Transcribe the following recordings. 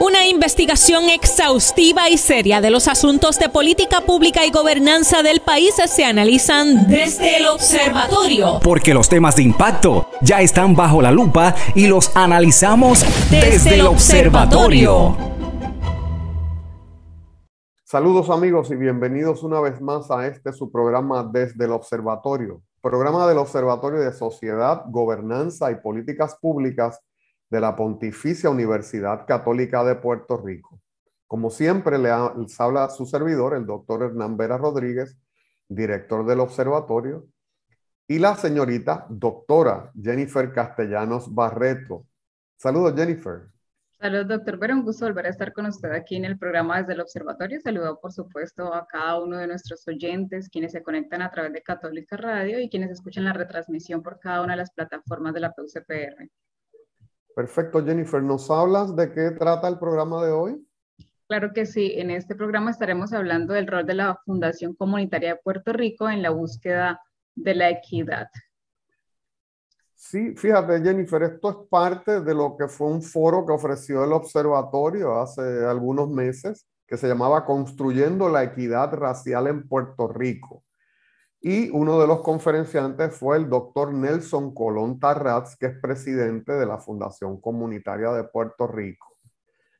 Una investigación exhaustiva y seria de los asuntos de política pública y gobernanza del país se analizan desde el observatorio. Porque los temas de impacto ya están bajo la lupa y los analizamos desde el observatorio. Saludos amigos y bienvenidos una vez más a su programa Desde el Observatorio, programa del Observatorio de Sociedad, Gobernanza y Políticas Públicas de la Pontificia Universidad Católica de Puerto Rico. Como siempre les habla su servidor, el doctor Hernán Vera Rodríguez, director del observatorio, y la señorita doctora Jennifer Castellanos Barreto. Saludos, Jennifer. Saludos, doctor Vera, un gusto volver a estar con usted aquí en el programa Desde el Observatorio. Saludo, por supuesto, a cada uno de nuestros oyentes, quienes se conectan a través de Católica Radio y quienes escuchan la retransmisión por cada una de las plataformas de la PUCPR. Perfecto, Jennifer. ¿Nos hablas de qué trata el programa de hoy? Claro que sí. En este programa estaremos hablando del rol de la Fundación Comunitaria de Puerto Rico en la búsqueda de la equidad. Sí, fíjate, Jennifer, esto es parte de lo que fue un foro que ofreció el observatorio hace algunos meses, que se llamaba Construyendo la Equidad Racial en Puerto Rico. Y uno de los conferenciantes fue el doctor Nelson Colón Tarraz, que es presidente de la Fundación Comunitaria de Puerto Rico.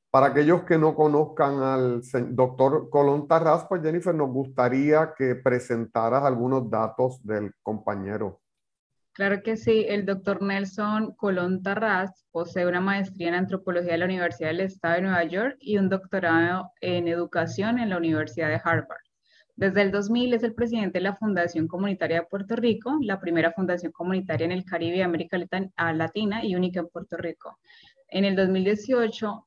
Para aquellos que no conozcan al doctor Colón Tarraz, pues Jennifer, nos gustaría que presentaras algunos datos del compañero. Claro que sí, el doctor Nelson Colón Tarraz posee una maestría en antropología de la Universidad del Estado de Nueva York y un doctorado en educación en la Universidad de Harvard. Desde el 2000 es el presidente de la Fundación Comunitaria de Puerto Rico, la primera fundación comunitaria en el Caribe y América Latina y única en Puerto Rico. En el 2018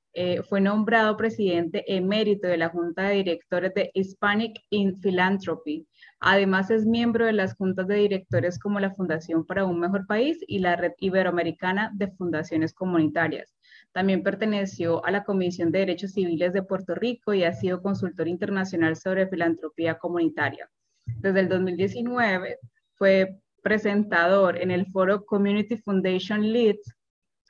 fue nombrado presidente emérito de la Junta de Directores de Hispanic in Philanthropy. Además es miembro de las juntas de directores como la Fundación para un Mejor País y la Red Iberoamericana de Fundaciones Comunitarias. También perteneció a la Comisión de Derechos Civiles de Puerto Rico y ha sido consultor internacional sobre filantropía comunitaria. Desde el 2019 fue presentador en el foro Community Foundation Leads.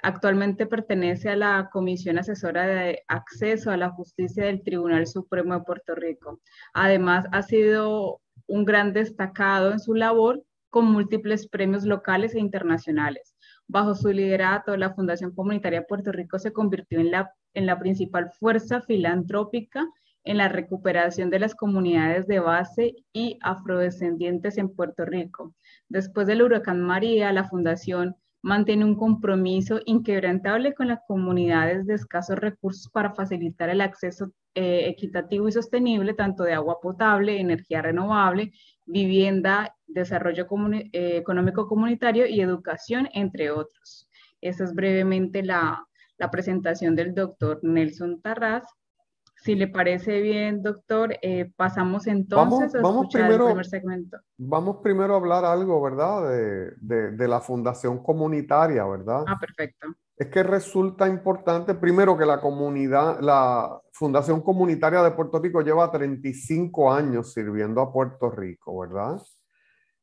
Actualmente pertenece a la Comisión Asesora de Acceso a la Justicia del Tribunal Supremo de Puerto Rico. Además, ha sido un gran destacado en su labor con múltiples premios locales e internacionales. Bajo su liderato, la Fundación Comunitaria de Puerto Rico se convirtió en la principal fuerza filantrópica en la recuperación de las comunidades de base y afrodescendientes en Puerto Rico. Después del huracán María, la Fundación mantiene un compromiso inquebrantable con las comunidades de escasos recursos para facilitar el acceso equitativo y sostenible tanto de agua potable, energía renovable, vivienda, desarrollo económico comunitario y educación, entre otros. Esa es brevemente la presentación del doctor Nelson Tarraz. Si le parece bien, doctor, pasamos entonces a escuchar el primer segmento. Vamos primero a hablar algo, ¿verdad? De la Fundación Comunitaria, ¿verdad? Ah, perfecto. Es que resulta importante, primero, que la Fundación Comunitaria de Puerto Rico lleva 35 años sirviendo a Puerto Rico, ¿verdad?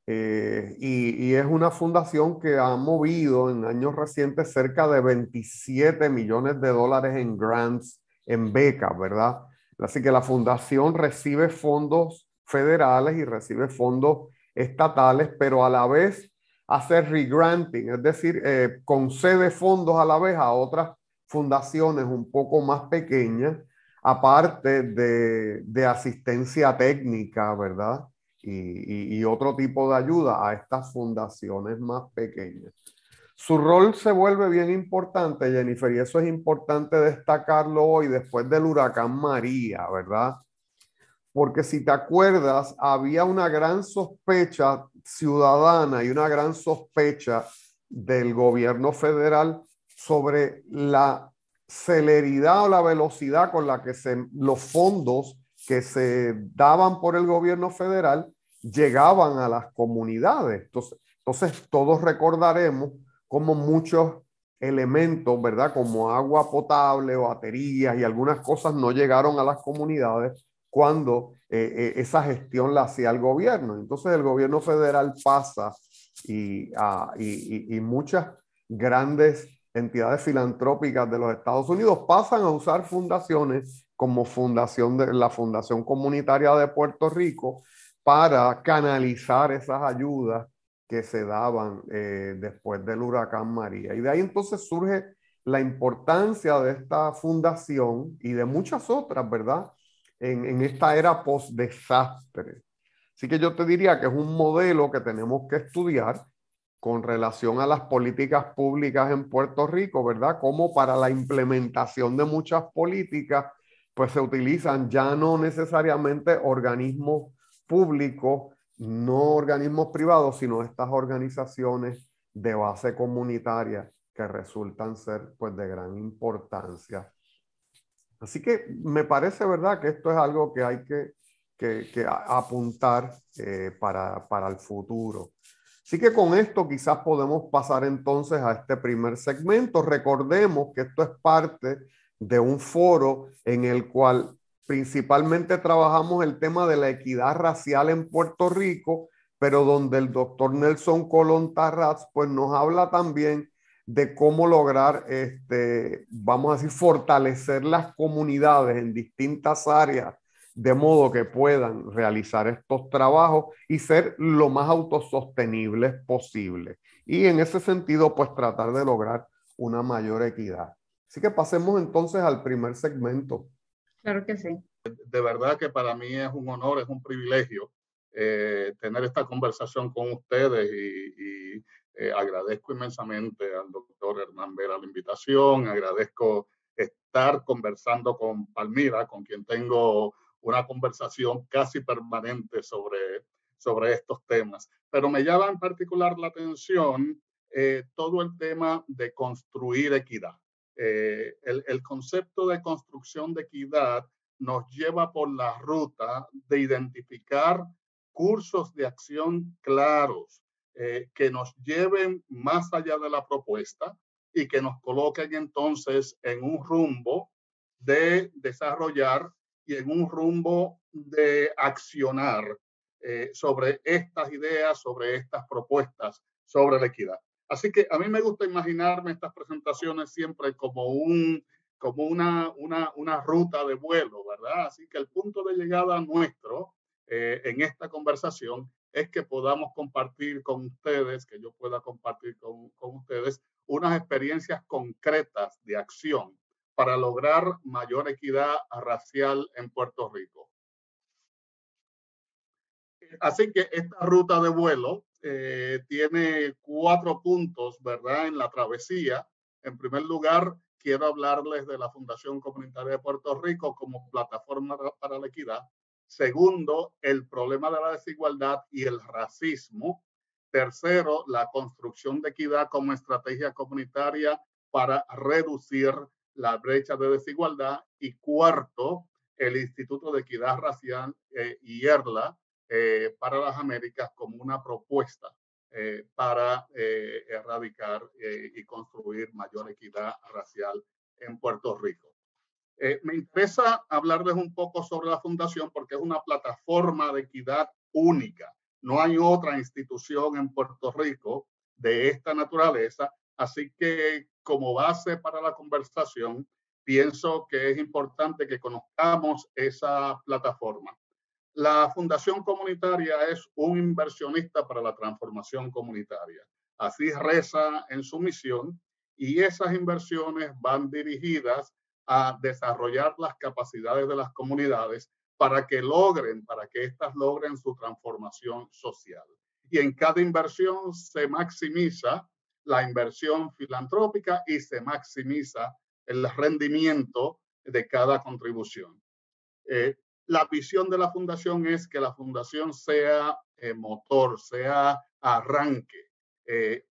Y es una fundación que ha movido en años recientes cerca de 27 millones de dólares en grants, en becas, ¿verdad? Así que la fundación recibe fondos federales y recibe fondos estatales, pero a la vez hace regranting, es decir, concede fondos a la vez a otras fundaciones un poco más pequeñas, aparte de asistencia técnica, ¿verdad? Y otro tipo de ayuda a estas fundaciones más pequeñas. Su rol se vuelve bien importante, Jennifer, y eso es importante destacarlo hoy después del huracán María, ¿verdad? Porque si te acuerdas, había una gran sospecha ciudadana y una gran sospecha del gobierno federal sobre la celeridad o la velocidad con la que los fondos que se daban por el gobierno federal llegaban a las comunidades. Entonces todos recordaremos como muchos elementos, ¿verdad? Como agua potable, baterías y algunas cosas no llegaron a las comunidades cuando esa gestión la hacía el gobierno. Entonces el gobierno federal pasa y muchas grandes entidades filantrópicas de los Estados Unidos pasan a usar fundaciones como la Fundación Comunitaria de Puerto Rico para canalizar esas ayudas que se daban después del huracán María. Y de ahí entonces surge la importancia de esta fundación y de muchas otras, ¿verdad? En esta era post-desastre. Así que yo te diría que es un modelo que tenemos que estudiar con relación a las políticas públicas en Puerto Rico, ¿verdad? Como para la implementación de muchas políticas, pues se utilizan ya no necesariamente organismos públicos, no organismos privados, sino estas organizaciones de base comunitaria que resultan ser pues de gran importancia. Así que me parece, ¿verdad?, que esto es algo que hay que apuntar para el futuro. Así que con esto quizás podemos pasar entonces a este primer segmento. Recordemos que esto es parte de un foro en el cual principalmente trabajamos el tema de la equidad racial en Puerto Rico, pero donde el doctor Nelson Colón Tarraz pues nos habla también de cómo lograr, vamos a decir, fortalecer las comunidades en distintas áreas de modo que puedan realizar estos trabajos y ser lo más autosostenibles posible. Y en ese sentido, pues tratar de lograr una mayor equidad. Así que pasemos entonces al primer segmento. Claro que sí. De verdad que para mí es un honor, es un privilegio tener esta conversación con ustedes y agradezco inmensamente al doctor Hernán Vera la invitación, agradezco estar conversando con Palmira, con quien tengo una conversación casi permanente sobre estos temas. Pero me llama en particular la atención todo el tema de construir equidad. El concepto de construcción de equidad nos lleva por la ruta de identificar cursos de acción claros que nos lleven más allá de la propuesta y que nos coloquen entonces en un rumbo de desarrollar y en un rumbo de accionar sobre estas ideas, sobre estas propuestas, sobre la equidad. Así que a mí me gusta imaginarme estas presentaciones siempre como una ruta de vuelo, ¿verdad? Así que el punto de llegada nuestro en esta conversación es que podamos compartir con ustedes, que yo pueda compartir con ustedes unas experiencias concretas de acción para lograr mayor equidad racial en Puerto Rico. Así que esta ruta de vuelo tiene 4 puntos, ¿verdad? En la travesía. En primer lugar, quiero hablarles de la Fundación Comunitaria de Puerto Rico como plataforma para la equidad. Segundo, el problema de la desigualdad y el racismo. Tercero, la construcción de equidad como estrategia comunitaria para reducir la brecha de desigualdad. Y cuarto, el Instituto de Equidad Racial IERLA para las Américas como una propuesta para erradicar y construir mayor equidad racial en Puerto Rico. Me interesa hablarles un poco sobre la fundación porque es una plataforma de equidad única. No hay otra institución en Puerto Rico de esta naturaleza, así que como base para la conversación, pienso que es importante que conozcamos esa plataforma. La Fundación Comunitaria es un inversionista para la transformación comunitaria. Así reza en su misión y esas inversiones van dirigidas a desarrollar las capacidades de las comunidades para que éstas logren su transformación social. Y en cada inversión se maximiza la inversión filantrópica y se maximiza el rendimiento de cada contribución. La visión de la fundación es que la fundación sea motor, sea arranque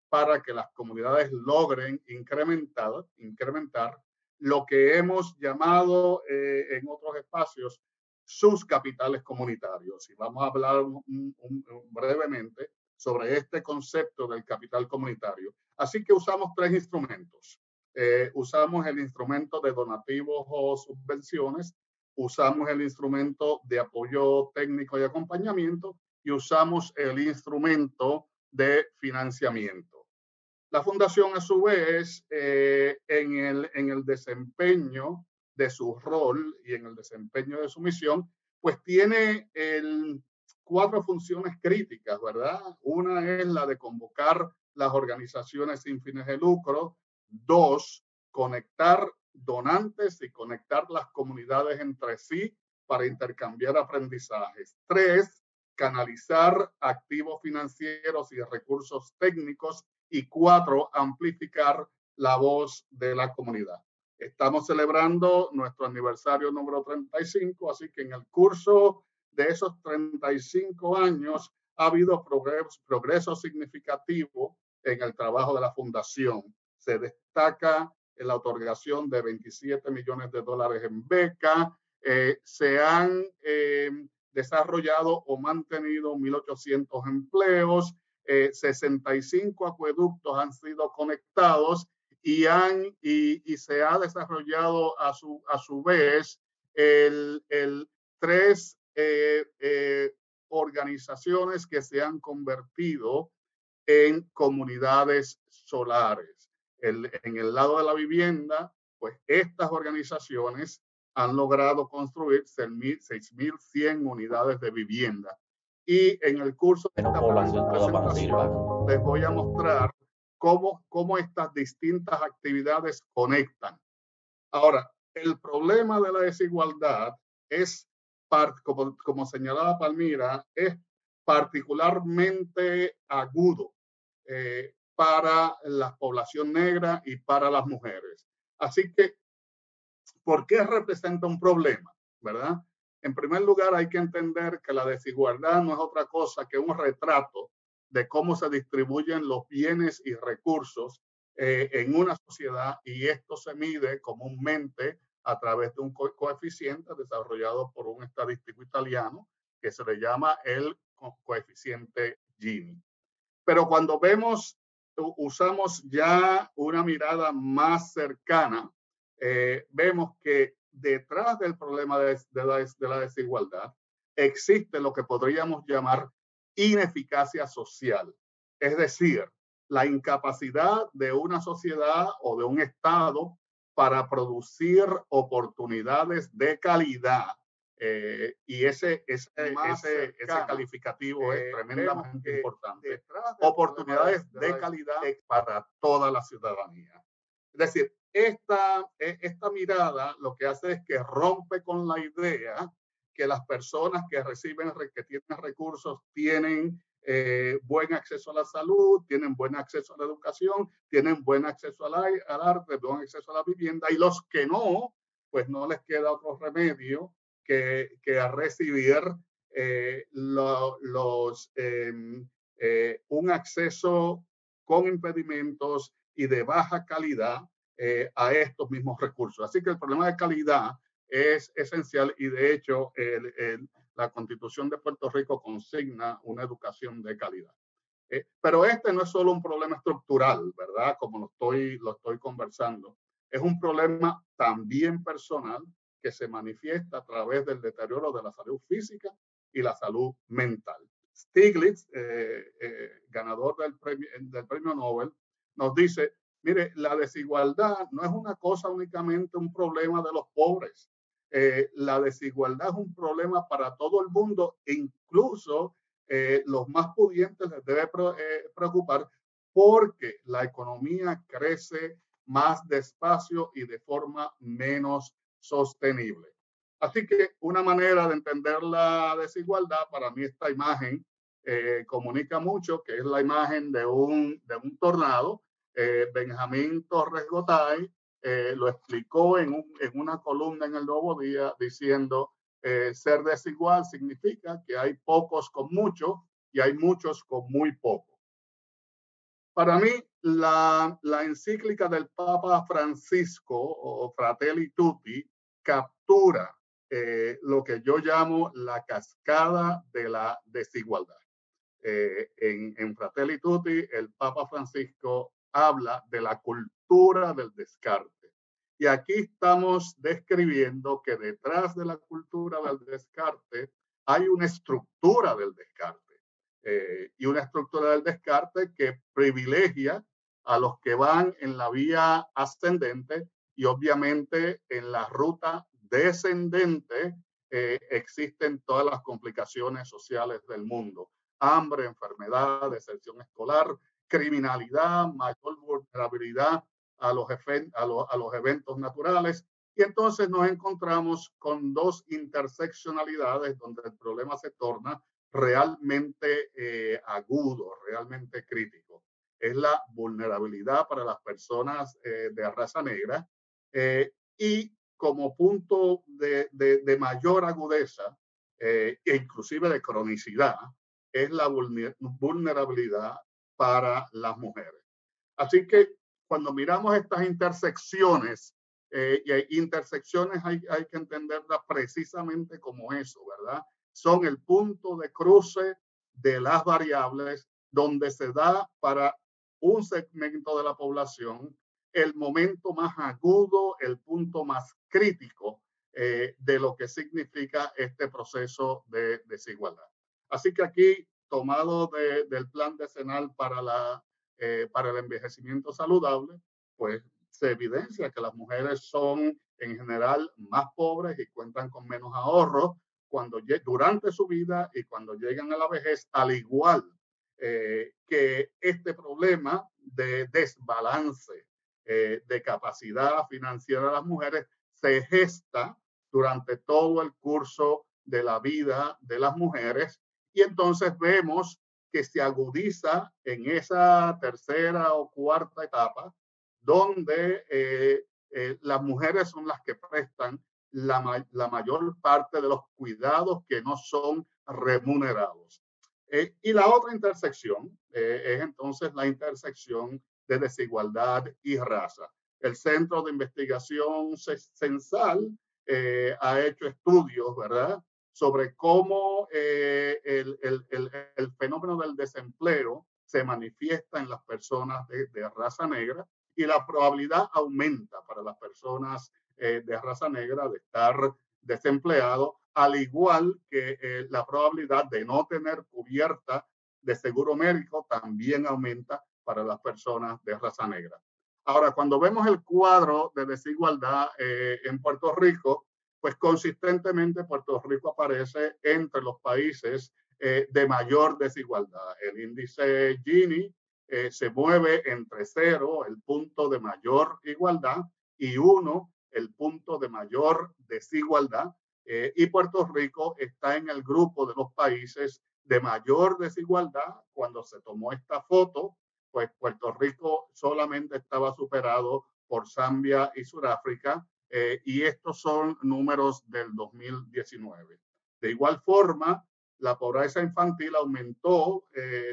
para que las comunidades logren incrementar lo que hemos llamado en otros espacios sus capitales comunitarios. Y vamos a hablar brevemente sobre este concepto del capital comunitario. Así que usamos 3 instrumentos. Usamos el instrumento de donativos o subvenciones, usamos el instrumento de apoyo técnico y acompañamiento y usamos el instrumento de financiamiento. La fundación, a su vez, en el desempeño de su rol y en el desempeño de su misión, pues tiene cuatro funciones críticas, ¿verdad? Una es la de convocar las organizaciones sin fines de lucro. Dos, conectar donantes y conectar las comunidades entre sí para intercambiar aprendizajes. Tres, canalizar activos financieros y recursos técnicos. Y cuatro, amplificar la voz de la comunidad. Estamos celebrando nuestro aniversario número 35, así que en el curso de esos 35 años ha habido progreso significativo en el trabajo de la fundación. Se destaca en la otorgación de 27 millones de dólares en beca. Se han desarrollado o mantenido 1.800 empleos. 65 acueductos han sido conectados y se ha desarrollado a su vez tres organizaciones que se han convertido en comunidades solares. En el lado de la vivienda, pues estas organizaciones han logrado construir 6.100 unidades de vivienda. Y en el curso de esta presentación les voy a mostrar cómo estas distintas actividades conectan. Ahora, el problema de la desigualdad es, como señalaba Palmira, es particularmente agudo para la población negra y para las mujeres. Así que, ¿por qué representa un problema? ¿Verdad? En primer lugar, hay que entender que la desigualdad no es otra cosa que un retrato de cómo se distribuyen los bienes y recursos en una sociedad, y esto se mide comúnmente a través de un coeficiente desarrollado por un estadístico italiano que se le llama el coeficiente Gini. Pero cuando usamos ya una mirada más cercana, vemos que detrás del problema de la desigualdad existe lo que podríamos llamar ineficacia social. Es decir, la incapacidad de una sociedad o de un Estado para producir oportunidades de calidad. Y ese calificativo es tremendamente importante. Oportunidades de calidad para toda la ciudadanía. Es decir, esta mirada lo que hace es que rompe con la idea que las personas que tienen recursos tienen buen acceso a la salud, tienen buen acceso a la educación, tienen buen acceso al arte, buen acceso a la vivienda, y los que no, pues no les queda otro remedio que a recibir un acceso con impedimentos y de baja calidad a estos mismos recursos. Así que el problema de calidad es esencial, y de hecho la Constitución de Puerto Rico consigna una educación de calidad. Pero este no es solo un problema estructural, ¿verdad? Como lo estoy conversando. Es un problema también personal que se manifiesta a través del deterioro de la salud física y la salud mental. Stiglitz, ganador del premio Nobel, nos dice, mire, la desigualdad no es una cosa únicamente un problema de los pobres. La desigualdad es un problema para todo el mundo, e incluso los más pudientes les debe preocupar, porque la economía crece más despacio y de forma menos sostenible. Así que una manera de entender la desigualdad, para mí esta imagen comunica mucho, que es la imagen de un tornado. Benjamín Torres Gotay lo explicó en una columna en El Nuevo Día, diciendo ser desigual significa que hay pocos con mucho y hay muchos con muy poco. Para mí, la encíclica del Papa Francisco, o Fratelli Tutti, captura lo que yo llamo la cascada de la desigualdad. En Fratelli Tutti, el Papa Francisco habla de la cultura del descarte. Y aquí estamos describiendo que detrás de la cultura del descarte hay una estructura del descarte. Y una estructura del descarte que privilegia a los que van en la vía ascendente y obviamente en la ruta descendente existen todas las complicaciones sociales del mundo. Hambre, enfermedad, deserción escolar, criminalidad, mayor vulnerabilidad a los eventos naturales. Y entonces nos encontramos con dos interseccionalidades donde el problema se torna realmente agudo, realmente crítico. Es la vulnerabilidad para las personas de raza negra y como punto de mayor agudeza e inclusive de cronicidad es la vulnerabilidad para las mujeres. Así que cuando miramos estas intersecciones, y intersecciones hay que entenderlas precisamente como eso, ¿verdad? Son el punto de cruce de las variables donde se da para un segmento de la población el momento más agudo, el punto más crítico de lo que significa este proceso de desigualdad. Así que aquí, tomado del plan decenal para el envejecimiento saludable, pues se evidencia que las mujeres son en general más pobres y cuentan con menos ahorros durante su vida y cuando llegan a la vejez, al igual que este problema de desbalance de capacidad financiera de las mujeres se gesta durante todo el curso de la vida de las mujeres y entonces vemos que se agudiza en esa tercera o cuarta etapa donde las mujeres son las que prestan la mayor parte de los cuidados que no son remunerados. Y la otra intersección es entonces la intersección de desigualdad y raza. El Centro de Investigación Censal ha hecho estudios, ¿verdad?, sobre cómo el fenómeno del desempleo se manifiesta en las personas de raza negra y la probabilidad aumenta para las personas de raza negra de estar desempleado, al igual que la probabilidad de no tener cubierta de seguro médico también aumenta para las personas de raza negra. Ahora, cuando vemos el cuadro de desigualdad en Puerto Rico, pues consistentemente Puerto Rico aparece entre los países de mayor desigualdad. El índice Gini se mueve entre 0, el punto de mayor igualdad, y 1, el punto de mayor desigualdad. Y Puerto Rico está en el grupo de los países de mayor desigualdad. Cuando se tomó esta foto, pues Puerto Rico solamente estaba superado por Zambia y Sudáfrica, y estos son números del 2019. De igual forma, la pobreza infantil aumentó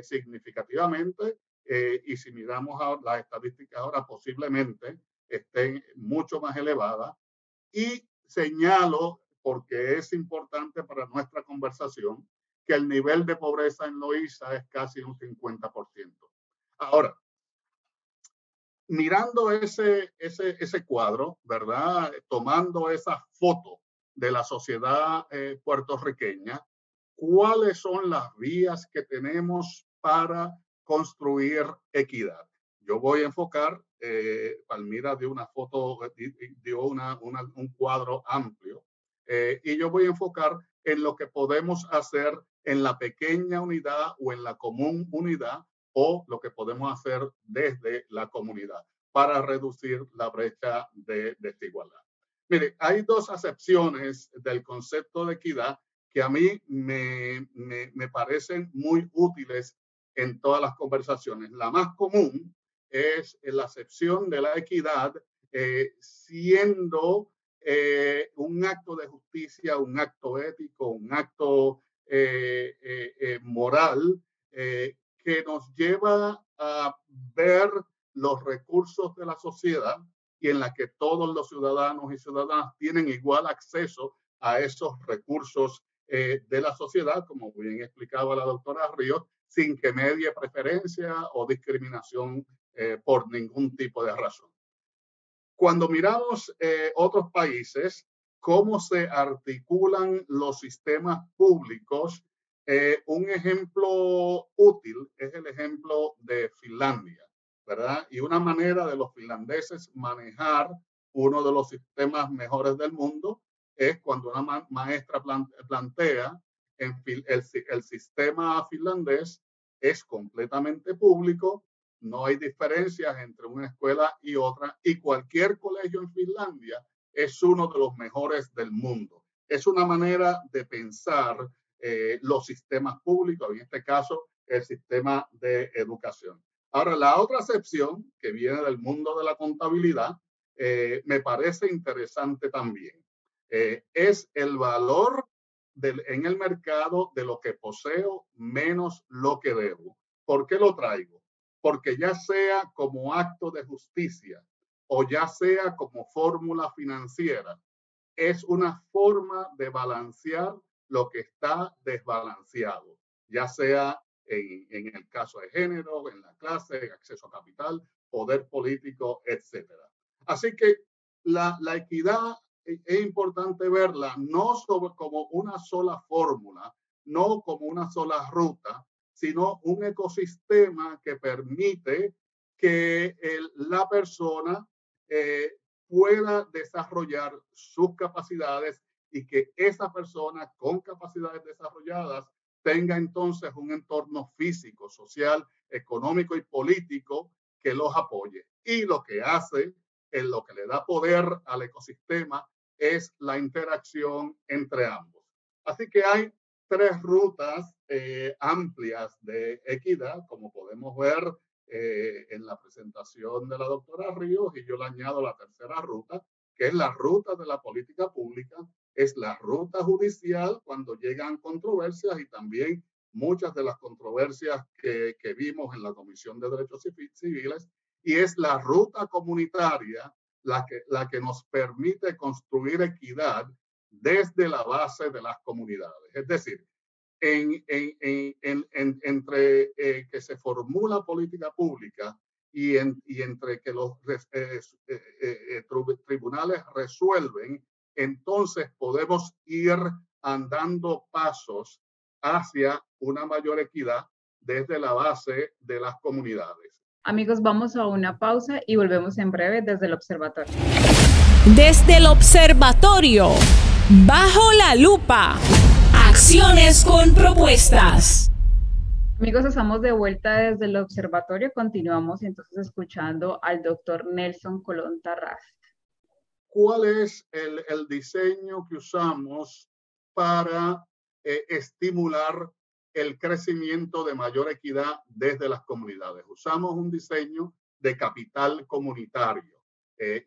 significativamente y si miramos las estadísticas ahora posiblemente estén mucho más elevadas. Y señalo, porque es importante para nuestra conversación, que el nivel de pobreza en Loíza es casi un 50%. Ahora, mirando ese cuadro, ¿verdad?, tomando esa foto de la sociedad puertorriqueña, ¿cuáles son las vías que tenemos para construir equidad? Yo voy a enfocar, Palmira dio una foto, dio un cuadro amplio, y yo voy a enfocar en lo que podemos hacer en la pequeña unidad o en la común unidad, o lo que podemos hacer desde la comunidad para reducir la brecha de desigualdad. Mire, hay dos acepciones del concepto de equidad que a mí me parecen muy útiles en todas las conversaciones. La más común es la acepción de la equidad siendo un acto de justicia, un acto ético, un acto moral que nos lleva a ver los recursos de la sociedad y en la que todos los ciudadanos y ciudadanas tienen igual acceso a esos recursos de la sociedad, como bien explicaba la doctora Ríos, sin que medie preferencia o discriminación por ningún tipo de razón. Cuando miramos otros países, cómo se articulan los sistemas públicos, un ejemplo útil es el ejemplo de Finlandia. ¿verdad? Y una manera de los finlandeses manejar uno de los sistemas mejores del mundo es cuando una maestra plantea el sistema finlandés es completamente público, no hay diferencias entre una escuela y otra, y cualquier colegio en Finlandia es uno de los mejores del mundo. Es una manera de pensar los sistemas públicos, en este caso el sistema de educación. Ahora, la otra acepción que viene del mundo de la contabilidad me parece interesante también. Es el valor en el mercado de lo que poseo menos lo que debo. ¿Por qué lo traigo? Porque ya sea como acto de justicia o ya sea como fórmula financiera, es una forma de balancear lo que está desbalanceado, ya sea en el caso de género, en la clase, acceso a capital, poder político, etc. Así que la equidad es importante verla no como una sola fórmula, no como una sola ruta, sino un ecosistema que permite que la persona pueda desarrollar sus capacidades y que esa persona con capacidades desarrolladas tenga entonces un entorno físico, social, económico y político que los apoye. Y lo que hace, en lo que le da poder al ecosistema, es la interacción entre ambos. Así que hay tres rutas amplias de equidad, como podemos ver en la presentación de la doctora Ríos, y yo le añado la tercera ruta, que es la ruta de la política pública, es la ruta judicial cuando llegan controversias y también muchas de las controversias que vimos en la Comisión de Derechos Civiles, y es la ruta comunitaria la que nos permite construir equidad desde la base de las comunidades. Es decir, entre que se formula política pública y entre que los tribunales resuelven, entonces podemos ir andando pasos hacia una mayor equidad desde la base de las comunidades. Amigos, vamos a una pausa y volvemos en breve desde el observatorio. Desde el observatorio, bajo la lupa. Acciones con propuestas. Amigos, estamos de vuelta desde el observatorio. Continuamos entonces escuchando al doctor Nelson Colón Tarraz. ¿Cuál es el diseño que usamos para estimular el crecimiento de mayor equidad desde las comunidades? Usamos un diseño de capital comunitario.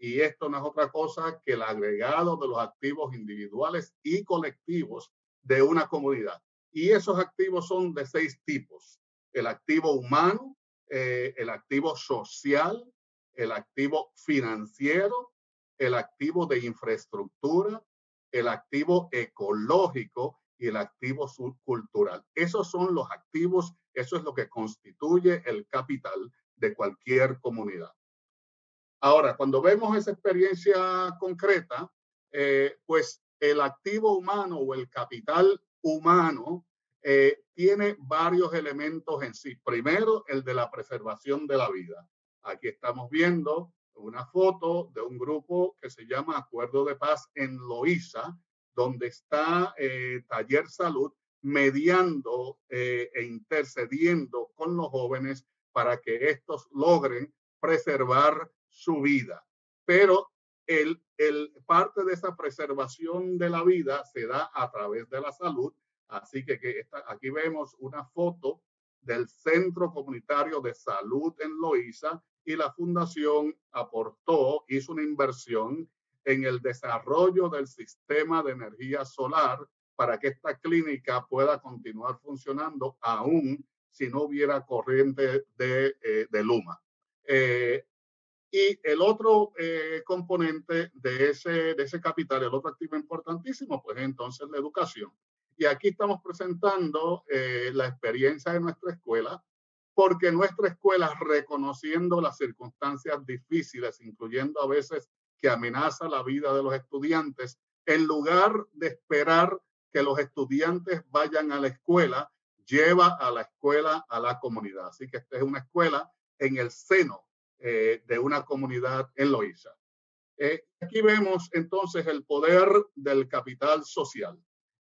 Y esto no es otra cosa que el agregado de los activos individuales y colectivos de una comunidad. Y esos activos son de 6 tipos: el activo humano, el activo social, el activo financiero, el activo de infraestructura, el activo ecológico y el activo cultural. Esos son los activos, eso es lo que constituye el capital de cualquier comunidad. Ahora, cuando vemos esa experiencia concreta, pues el activo humano o el capital humano tiene varios elementos en sí. Primero, el de la preservación de la vida. Aquí estamos viendo una foto de un grupo que se llama Acuerdo de Paz en Loíza, donde está Taller Salud mediando e intercediendo con los jóvenes para que estos logren preservar su vida. Pero parte de esa preservación de la vida se da a través de la salud. Así que aquí vemos una foto del Centro Comunitario de Salud en Loíza, y la fundación hizo una inversión en el desarrollo del sistema de energía solar para que esta clínica pueda continuar funcionando aún si no hubiera corriente de Luma. Y el otro componente de ese capital, el otro activo importantísimo, pues entonces la educación. Y aquí estamos presentando la experiencia de nuestra escuela, porque nuestra escuela, reconociendo las circunstancias difíciles, incluyendo a veces que amenaza la vida de los estudiantes, en lugar de esperar que los estudiantes vayan a la escuela, lleva a la escuela a la comunidad. Así que esta es una escuela en el seno de una comunidad en Loíza. Aquí vemos entonces el poder del capital social.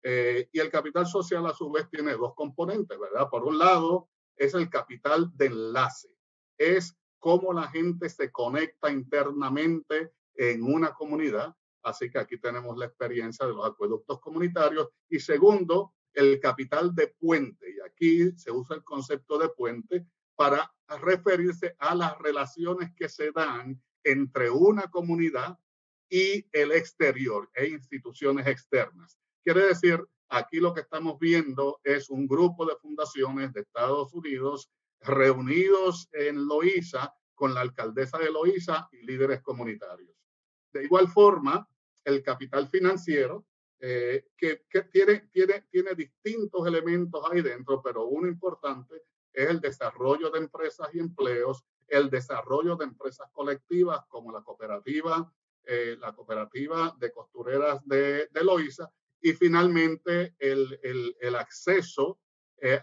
Y el capital social a su vez tiene dos componentes, ¿verdad? Por un lado es el capital de enlace, es cómo la gente se conecta internamente en una comunidad. Así que aquí tenemos la experiencia de los acueductos comunitarios. Y segundo, el capital de puente. Y aquí se usa el concepto de puente para referirse a las relaciones que se dan entre una comunidad y el exterior e instituciones externas. Quiere decir, aquí lo que estamos viendo es un grupo de fundaciones de Estados Unidos reunidos en Loíza con la alcaldesa de Loíza y líderes comunitarios. De igual forma, el capital financiero, que tiene distintos elementos ahí dentro, pero uno importante es el desarrollo de empresas y empleos, el desarrollo de empresas colectivas como la cooperativa de costureras de Loíza, y finalmente el acceso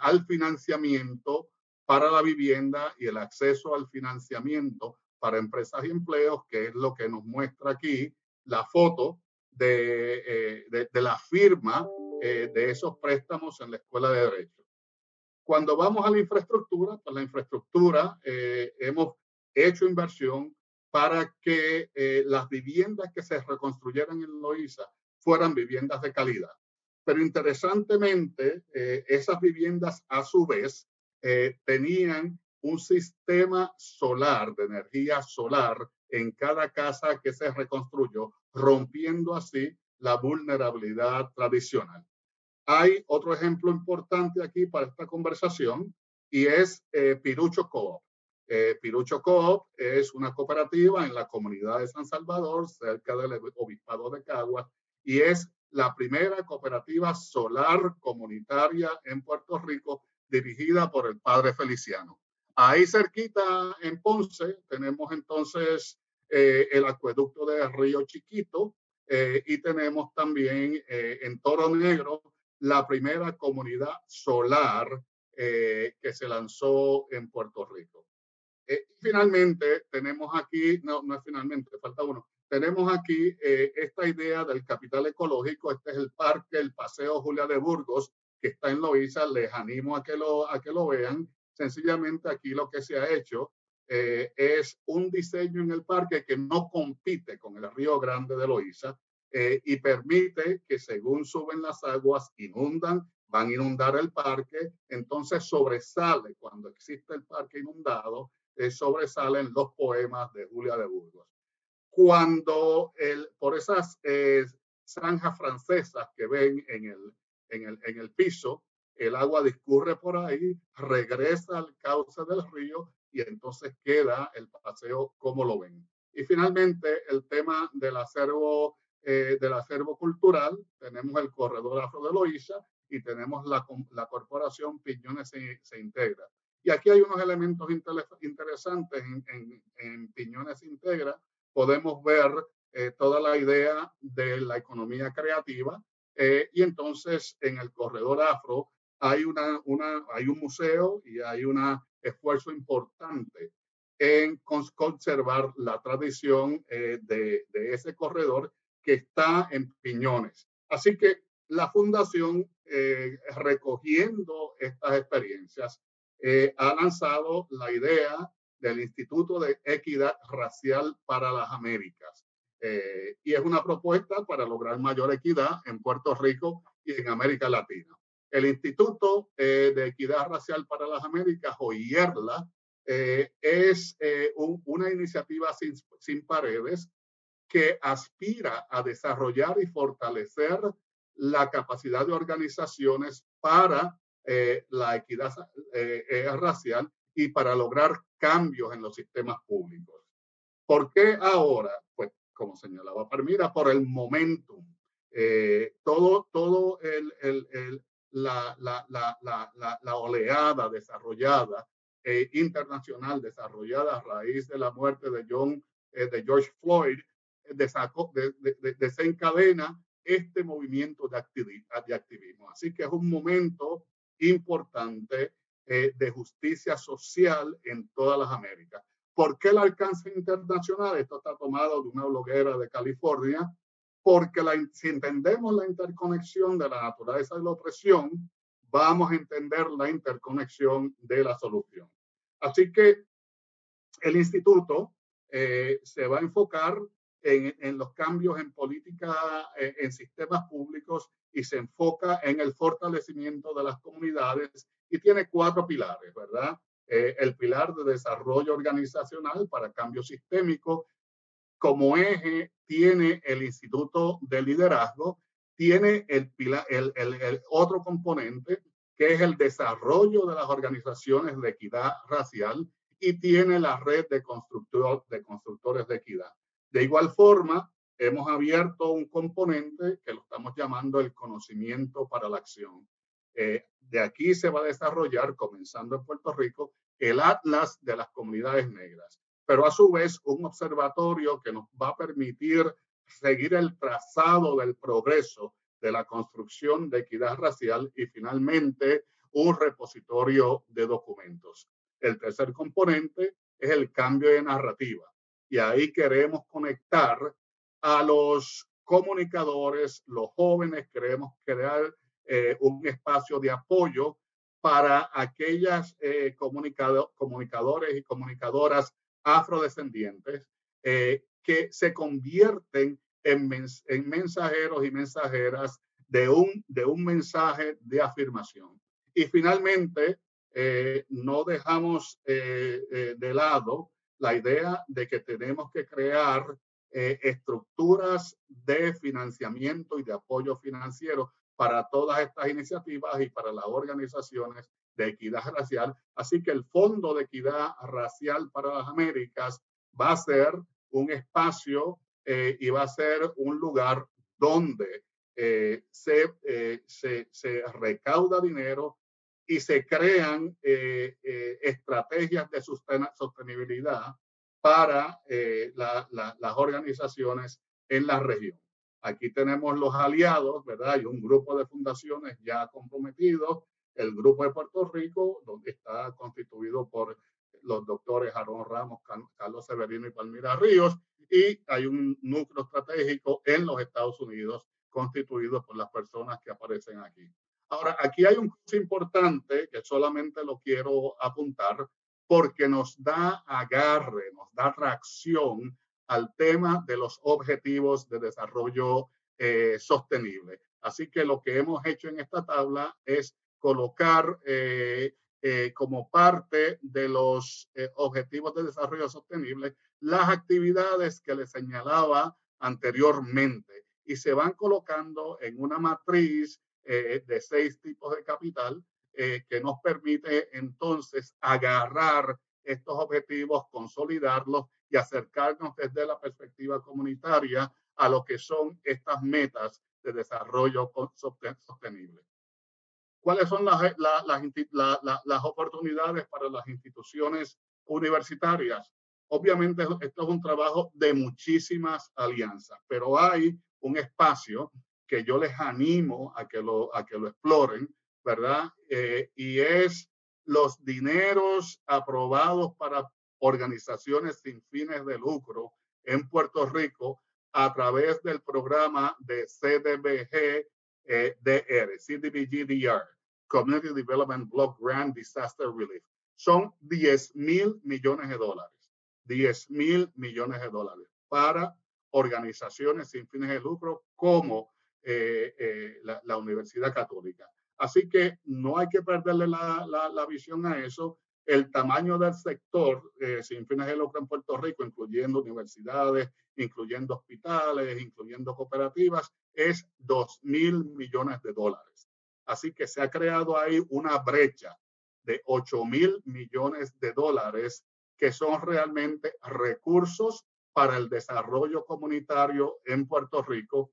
al financiamiento para la vivienda y el acceso al financiamiento para empresas y empleos, que es lo que nos muestra aquí la foto de la firma de esos préstamos en la Escuela de Derecho. Cuando vamos a la infraestructura, pues la infraestructura hemos hecho inversión para que las viviendas que se reconstruyeran en Loíza fueran viviendas de calidad. Pero interesantemente, esas viviendas a su vez tenían un sistema solar, de energía solar, en cada casa que se reconstruyó, rompiendo así la vulnerabilidad tradicional. Hay otro ejemplo importante aquí para esta conversación y es Pirucho Coop. Pirucho Coop es una cooperativa en la comunidad de San Salvador, cerca del obispado de Caguas, y es la primera cooperativa solar comunitaria en Puerto Rico dirigida por el padre Feliciano. Ahí cerquita en Ponce tenemos entonces el acueducto de Río Chiquito y tenemos también en Toro Negro la primera comunidad solar que se lanzó en Puerto Rico. Finalmente, tenemos aquí, no es finalmente, falta uno, tenemos aquí esta idea del capital ecológico. Este es el parque, el Paseo Julia de Burgos, que está en Loíza. Les animo a que lo vean. Sencillamente aquí lo que se ha hecho es un diseño en el parque que no compite con el Río Grande de Loíza, y permite que según suben las aguas, van a inundar el parque, entonces sobresale, cuando existe el parque inundado, sobresalen los poemas de Julia de Burgos. Cuando por esas zanjas francesas que ven en el piso, el agua discurre por ahí, regresa al cauce del río y entonces queda el paseo como lo ven. Y finalmente el tema del acervo cultural. Tenemos el Corredor Afro de Loíza y tenemos la corporación Piñones se Integra. Y aquí hay unos elementos interesantes en Piñones se Integra. Podemos ver toda la idea de la economía creativa, y entonces en el Corredor Afro hay un museo y hay un esfuerzo importante en conservar la tradición de ese corredor que está en Piñones. Así que la fundación, recogiendo estas experiencias, ha lanzado la idea del Instituto de Equidad Racial para las Américas. Y es una propuesta para lograr mayor equidad en Puerto Rico y en América Latina. El Instituto de Equidad Racial para las Américas, o IERLA, es una iniciativa sin paredes que aspira a desarrollar y fortalecer la capacidad de organizaciones para la equidad racial y para lograr cambios en los sistemas públicos. ¿Por qué ahora? Pues, como señalaba Palmira, por el momentum. La oleada desarrollada internacional desarrollada a raíz de la muerte de George Floyd desencadena este movimiento de activismo. Así que es un momento importante de justicia social en todas las Américas. ¿Por qué el alcance internacional? Esto está tomado de una bloguera de California, porque si entendemos la interconexión de la naturaleza de la opresión, vamos a entender la interconexión de la solución. Así que el instituto se va a enfocar en los cambios en política, en sistemas públicos, y se enfoca en el fortalecimiento de las comunidades, y tiene 4 pilares, ¿verdad? El pilar de desarrollo organizacional para cambio sistémico. Como eje tiene el Instituto de Liderazgo, tiene el otro componente que es el desarrollo de las organizaciones de equidad racial, y tiene la red de constructores de equidad. De igual forma, hemos abierto un componente que lo estamos llamando el conocimiento para la acción. De aquí se va a desarrollar, comenzando en Puerto Rico, el Atlas de las Comunidades Negras, pero a su vez un observatorio que nos va a permitir seguir el trazado del progreso de la construcción de equidad racial, y finalmente un repositorio de documentos. El tercer componente es el cambio de narrativa, y ahí queremos conectar a los comunicadores, los jóvenes. Queremos crear un espacio de apoyo para aquellas comunicadores y comunicadoras afrodescendientes que se convierten en mensajeros y mensajeras de un mensaje de afirmación. Y finalmente, no dejamos de lado la idea de que tenemos que crear estructuras de financiamiento y de apoyo financiero para todas estas iniciativas y para las organizaciones de equidad racial. Así que el Fondo de Equidad Racial para las Américas va a ser un espacio y va a ser un lugar donde se recauda dinero y se crean estrategias de sostenibilidad para las organizaciones en la región. Aquí tenemos los aliados, ¿verdad? Hay un grupo de fundaciones ya comprometidos, el Grupo de Puerto Rico, donde está constituido por los doctores Aarón Ramos, Carlos Severino y Palmira Ríos, y hay un núcleo estratégico en los Estados Unidos constituido por las personas que aparecen aquí. Ahora, aquí hay un punto importante que solamente lo quiero apuntar porque nos da agarre, nos da tracción al tema de los objetivos de desarrollo sostenible. Así que lo que hemos hecho en esta tabla es colocar como parte de los objetivos de desarrollo sostenible las actividades que les señalaba anteriormente, y se van colocando en una matriz de 6 tipos de capital que nos permite entonces agarrar estos objetivos, consolidarlos y acercarnos desde la perspectiva comunitaria a lo que son estas metas de desarrollo sostenible. ¿Cuáles son las oportunidades para las instituciones universitarias? Obviamente esto es un trabajo de muchísimas alianzas, pero hay un espacio que yo les animo a que lo exploren, ¿verdad? Y es los dineros aprobados para organizaciones sin fines de lucro en Puerto Rico a través del programa de CDBG CDBG-DR, Community Development Block Grant Disaster Relief. Son 10,000 millones de dólares. 10,000 millones de dólares para organizaciones sin fines de lucro como la Universidad Católica. Así que no hay que perderle la visión a eso. El tamaño del sector sin fines de lucro en Puerto Rico, incluyendo universidades, incluyendo hospitales, incluyendo cooperativas, es 2,000 millones de dólares. Así que se ha creado ahí una brecha de 8,000 millones de dólares que son realmente recursos para el desarrollo comunitario en Puerto Rico,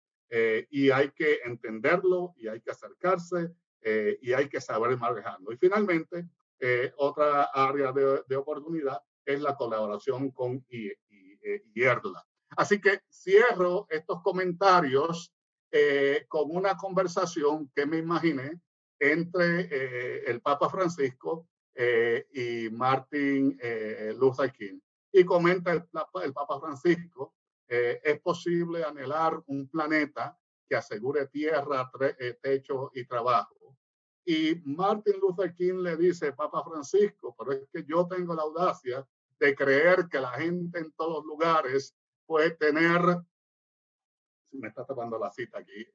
y hay que entenderlo y hay que acercarse y hay que saber manejarlo. Y finalmente, otra área de oportunidad es la colaboración con IERLA. Así que cierro estos comentarios con una conversación que me imaginé entre el Papa Francisco y Martin Luther King. Y comenta el Papa Francisco, es posible anhelar un planeta que asegure tierra, techo y trabajo. Y Martin Luther King le dice, Papa Francisco, pero es que yo tengo la audacia de creer que la gente en todos lugares puede tener, me está tapando la cita aquí,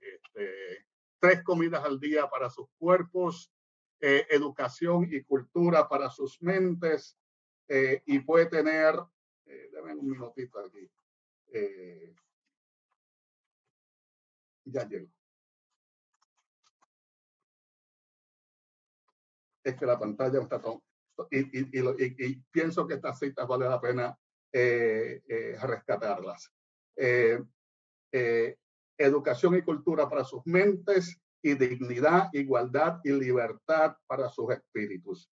3 comidas al día para sus cuerpos, educación y cultura para sus mentes, y puede tener, denme un minutito aquí, ya llego. Es que la pantalla está todo, y pienso que estas citas vale la pena rescatarlas. Educación y cultura para sus mentes, y dignidad, igualdad y libertad para sus espíritus.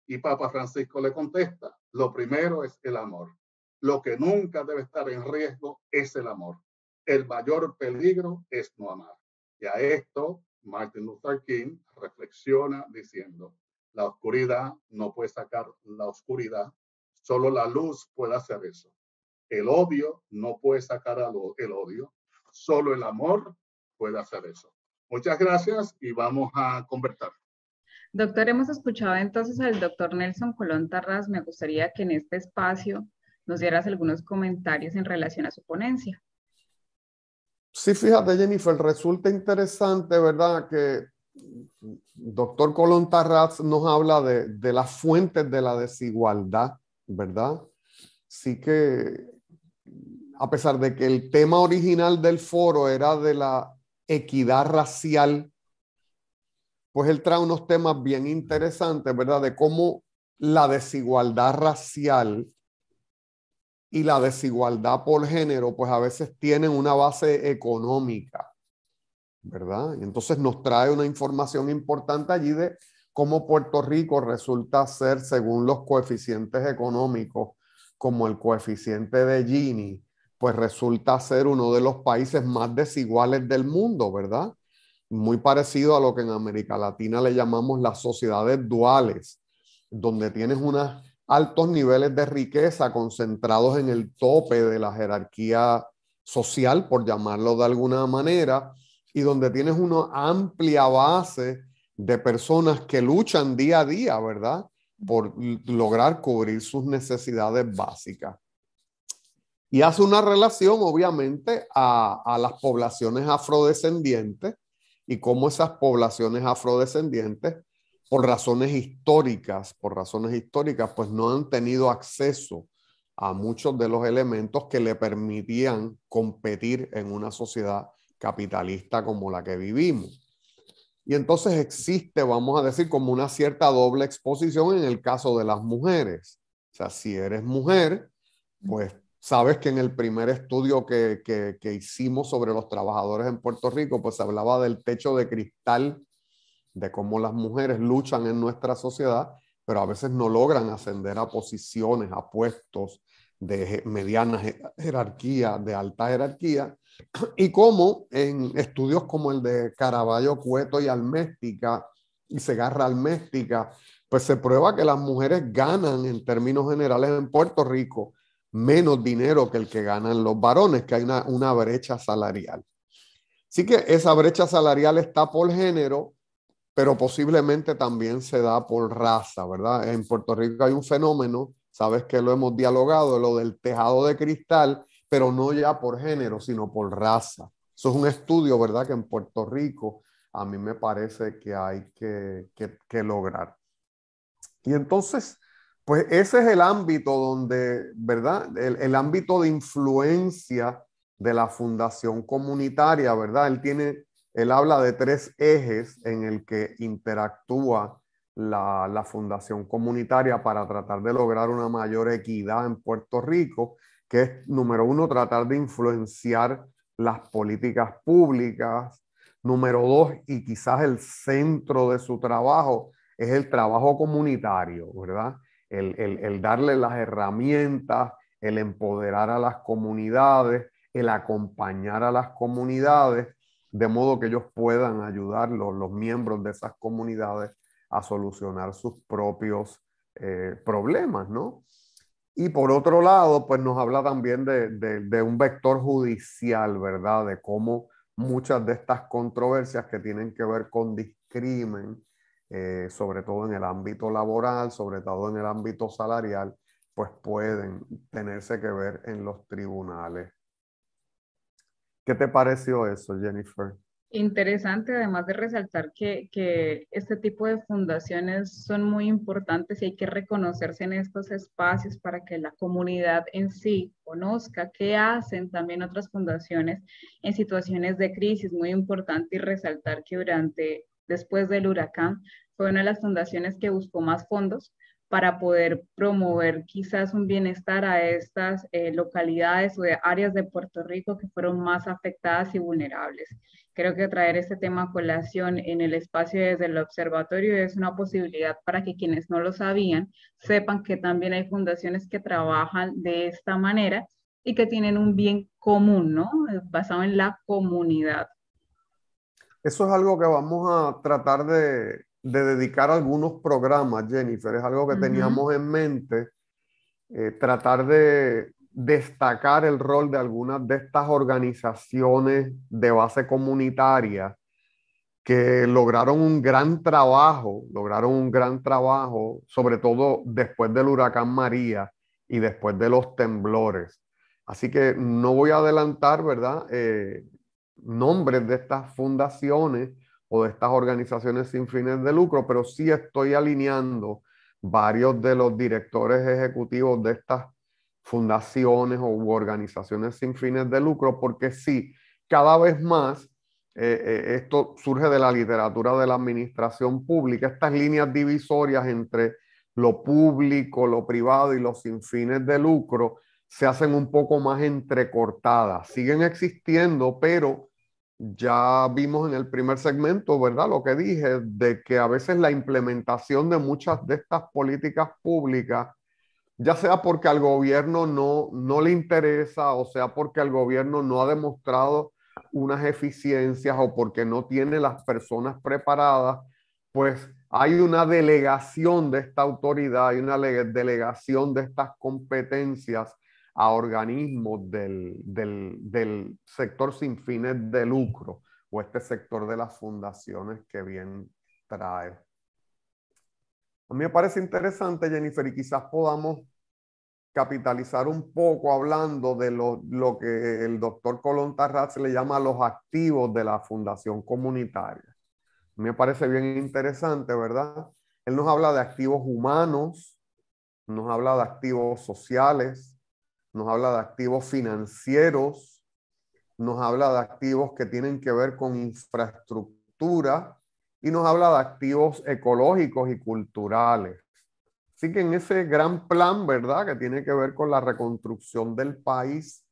Y Papa Francisco le contesta, lo primero es el amor. Lo que nunca debe estar en riesgo es el amor. El mayor peligro es no amar. Y a esto Martin Luther King reflexiona diciendo, la oscuridad no puede sacar la oscuridad, solo la luz puede hacer eso. El odio no puede sacar el odio, solo el amor puede hacer eso. Muchas gracias y vamos a conversar. Doctor, hemos escuchado entonces al doctor Nelson Colón Tarras. Me gustaría que en este espacio nos dieras algunos comentarios en relación a su ponencia. Sí, fíjate, Jennifer, resulta interesante, ¿verdad? Que doctor Colón Tarras nos habla de las fuentes de la desigualdad, ¿verdad? Sí que, a pesar de que el tema original del foro era de la equidad racial, pues él trae unos temas bien interesantes, ¿verdad? De cómo la desigualdad racial y la desigualdad por género, pues a veces tienen una base económica, ¿verdad? Y entonces nos trae una información importante allí de cómo Puerto Rico resulta ser, según los coeficientes económicos, como el coeficiente de Gini, pues resulta ser uno de los países más desiguales del mundo, ¿verdad? Muy parecido a lo que en América Latina le llamamos las sociedades duales, donde tienes unos altos niveles de riqueza concentrados en el tope de la jerarquía social, por llamarlo de alguna manera, y donde tienes una amplia base de personas que luchan día a día, ¿verdad?, por lograr cubrir sus necesidades básicas. Y hace una relación, obviamente, a las poblaciones afrodescendientes y cómo esas poblaciones afrodescendientes, por razones históricas, pues no han tenido acceso a muchos de los elementos que le permitían competir en una sociedad capitalista como la que vivimos. Y entonces existe, vamos a decir, como una cierta doble exposición en el caso de las mujeres. O sea, si eres mujer, pues sabes que en el primer estudio que hicimos sobre los trabajadores en Puerto Rico, pues se hablaba del techo de cristal, de cómo las mujeres luchan en nuestra sociedad, pero a veces no logran ascender a posiciones, a puestos de mediana jerarquía, de alta jerarquía, y cómo en estudios como el de Caraballo, Cueto y Alméstica, y Segarra Alméstica, pues se prueba que las mujeres ganan en términos generales en Puerto Rico menos dinero que el que ganan los varones, que hay una brecha salarial. Así que esa brecha salarial está por género, pero posiblemente también se da por raza, ¿verdad? En Puerto Rico hay un fenómeno, sabes que lo hemos dialogado, lo del tejado de cristal, pero no ya por género, sino por raza. Eso es un estudio, ¿verdad?, que en Puerto Rico a mí me parece que hay que lograr. Y entonces, pues ese es el ámbito donde, ¿verdad?, el ámbito de influencia de la fundación comunitaria, ¿verdad? Él habla de 3 ejes en el que interactúa la fundación comunitaria para tratar de lograr una mayor equidad en Puerto Rico, que es, número 1, tratar de influenciar las políticas públicas. Número 2, y quizás el centro de su trabajo, es el trabajo comunitario, ¿verdad? El darle las herramientas, el empoderar a las comunidades, el acompañar a las comunidades, de modo que ellos puedan ayudar, los miembros de esas comunidades, a solucionar sus propios problemas, ¿no? Y por otro lado, pues nos habla también de un vector judicial, ¿verdad? De cómo muchas de estas controversias que tienen que ver con discrimen, sobre todo en el ámbito laboral, sobre todo en el ámbito salarial, pues pueden tenerse que ver en los tribunales. ¿Qué te pareció eso, Jennifer? Interesante, además de resaltar que este tipo de fundaciones son muy importantes y hay que reconocerse en estos espacios para que la comunidad en sí conozca qué hacen también otras fundaciones en situaciones de crisis. Muy importante y resaltar que después del huracán, fue una de las fundaciones que buscó más fondos para poder promover quizás un bienestar a estas localidades o de áreas de Puerto Rico que fueron más afectadas y vulnerables. Creo que traer este tema a colación en el espacio desde el observatorio es una posibilidad para que quienes no lo sabían sepan que también hay fundaciones que trabajan de esta manera y que tienen un bien común, ¿no? Basado en la comunidad. Eso es algo que vamos a tratar de dedicar a algunos programas, Jennifer. Es algo que Ujú. teníamos en mente, tratar de destacar el rol de algunas de estas organizaciones de base comunitaria que lograron un gran trabajo, sobre todo después del huracán María y después de los temblores. Así que no voy a adelantar, ¿verdad? Nombres de estas fundaciones o de estas organizaciones sin fines de lucro, pero sí estoy alineando varios de los directores ejecutivos de estas fundaciones u organizaciones sin fines de lucro, porque sí, cada vez más esto surge de la literatura de la administración pública, estas líneas divisorias entre lo público, lo privado y los sin fines de lucro se hacen un poco más entrecortadas. Siguen existiendo, pero ya vimos en el primer segmento, ¿verdad? Lo que dije, de que a veces la implementación de muchas de estas políticas públicas, ya sea porque al gobierno no le interesa, o sea porque el gobierno no ha demostrado unas eficiencias o porque no tiene las personas preparadas, pues hay una delegación de esta autoridad, hay una delegación de estas competencias a organismos del sector sin fines de lucro o este sector de las fundaciones que bien trae. A mí me parece interesante, Jennifer, y quizás podamos capitalizar un poco hablando de lo que el doctor Colón Tarraz le llama los activos de la fundación comunitaria. Me parece bien interesante, ¿verdad? Él nos habla de activos humanos, nos habla de activos sociales, nos habla de activos financieros, nos habla de activos que tienen que ver con infraestructura y nos habla de activos ecológicos y culturales. Así que en ese gran plan, ¿verdad? Que tiene que ver con la reconstrucción del país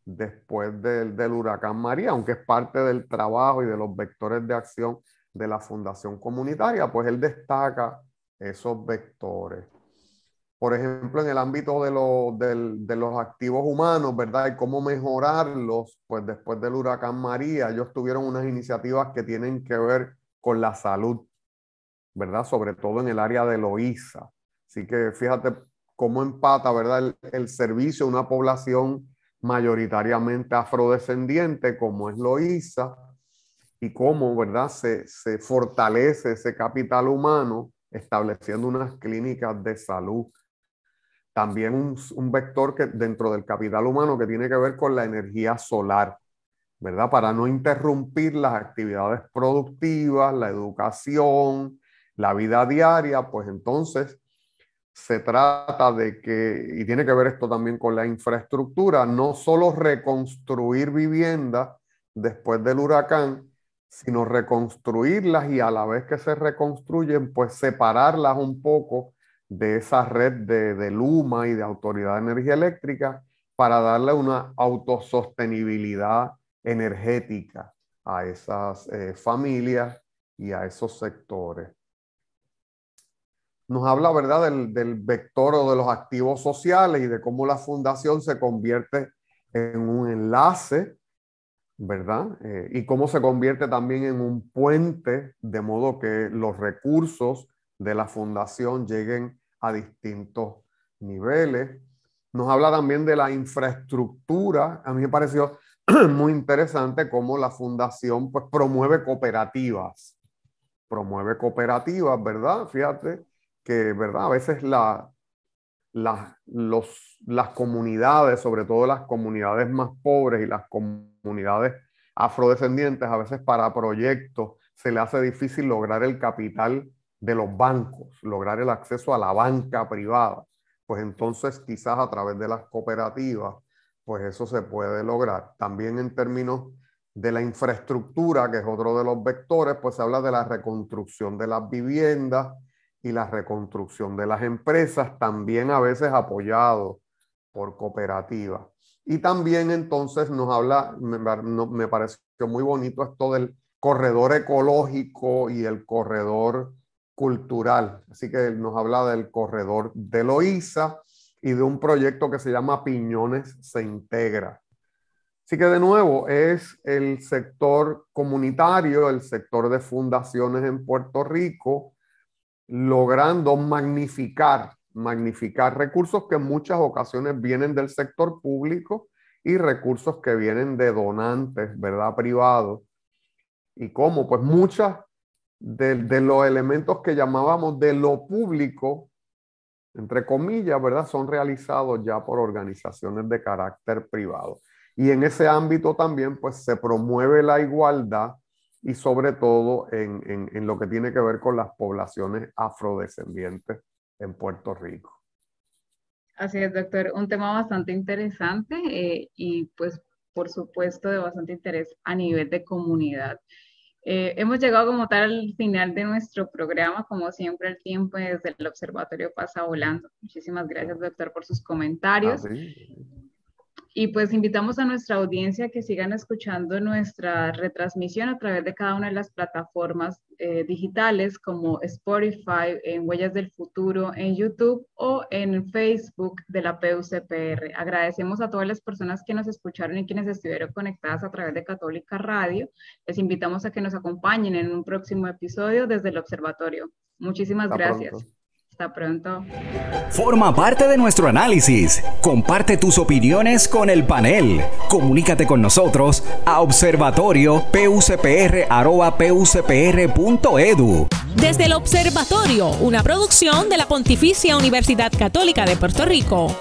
después del huracán María, aunque es parte del trabajo y de los vectores de acción de la Fundación Comunitaria, pues él destaca esos vectores. Por ejemplo, en el ámbito de los activos humanos, ¿verdad? Y cómo mejorarlos, pues después del huracán María, ellos tuvieron unas iniciativas que tienen que ver con la salud, ¿verdad? Sobre todo en el área de Loíza. Así que fíjate cómo empata, ¿verdad? El servicio a una población mayoritariamente afrodescendiente como es Loíza y cómo, ¿verdad? Se fortalece ese capital humano estableciendo unas clínicas de salud. También un vector que dentro del capital humano que tiene que ver con la energía solar, ¿verdad? Para no interrumpir las actividades productivas, la educación, la vida diaria, pues entonces se trata de que, y tiene que ver esto también con la infraestructura, no solo reconstruir viviendas después del huracán, sino reconstruirlas y a la vez que se reconstruyen, pues separarlas un poco de esa red de Luma y de Autoridad de Energía Eléctrica para darle una autosostenibilidad energética a esas familias y a esos sectores. Nos habla, ¿verdad?, del vector o de los activos sociales y de cómo la fundación se convierte en un enlace, ¿verdad? Y cómo se convierte también en un puente, de modo que los recursos de la fundación lleguen a distintos niveles. Nos habla también de la infraestructura. A mí me pareció muy interesante cómo la fundación pues promueve cooperativas. ¿Verdad? Fíjate que, ¿verdad? A veces las comunidades, sobre todo las comunidades más pobres y las comunidades afrodescendientes, a veces para proyectos se le hace difícil lograr el capital de los bancos, lograr el acceso a la banca privada. Pues entonces quizás a través de las cooperativas, pues eso se puede lograr. También en términos de la infraestructura, que es otro de los vectores, pues se habla de la reconstrucción de las viviendas y la reconstrucción de las empresas, también a veces apoyado por cooperativas. Y también entonces nos habla, me pareció muy bonito esto del corredor ecológico y el corredor cultural. Así que nos habla del corredor de Loíza y de un proyecto que se llama Piñones se Integra. Así que de nuevo es el sector comunitario, el sector de fundaciones en Puerto Rico, logrando magnificar recursos que en muchas ocasiones vienen del sector público y recursos que vienen de donantes, ¿verdad? Privados. Y cómo, pues muchas de los elementos que llamábamos de lo público, entre comillas, ¿verdad? Son realizados ya por organizaciones de carácter privado. Y en ese ámbito también, pues se promueve la igualdad y sobre todo en lo que tiene que ver con las poblaciones afrodescendientes en Puerto Rico. Así es, doctor. Un tema bastante interesante y pues por supuesto de bastante interés a nivel de comunidad. Hemos llegado como tal al final de nuestro programa. Como siempre, el tiempo desde el observatorio pasa volando. Muchísimas gracias, doctor, por sus comentarios. Y pues invitamos a nuestra audiencia que sigan escuchando nuestra retransmisión a través de cada una de las plataformas digitales como Spotify, en Huellas del Futuro, en YouTube o en Facebook de la PUCPR. Agradecemos a todas las personas que nos escucharon y quienes estuvieron conectadas a través de Católica Radio. Les invitamos a que nos acompañen en un próximo episodio desde el observatorio. Muchísimas gracias. Pronto. Hasta pronto. Forma parte de nuestro análisis. Comparte tus opiniones con el panel. Comunícate con nosotros a observatorio.pucpr@pucpr.edu. Desde el Observatorio, una producción de la Pontificia Universidad Católica de Puerto Rico.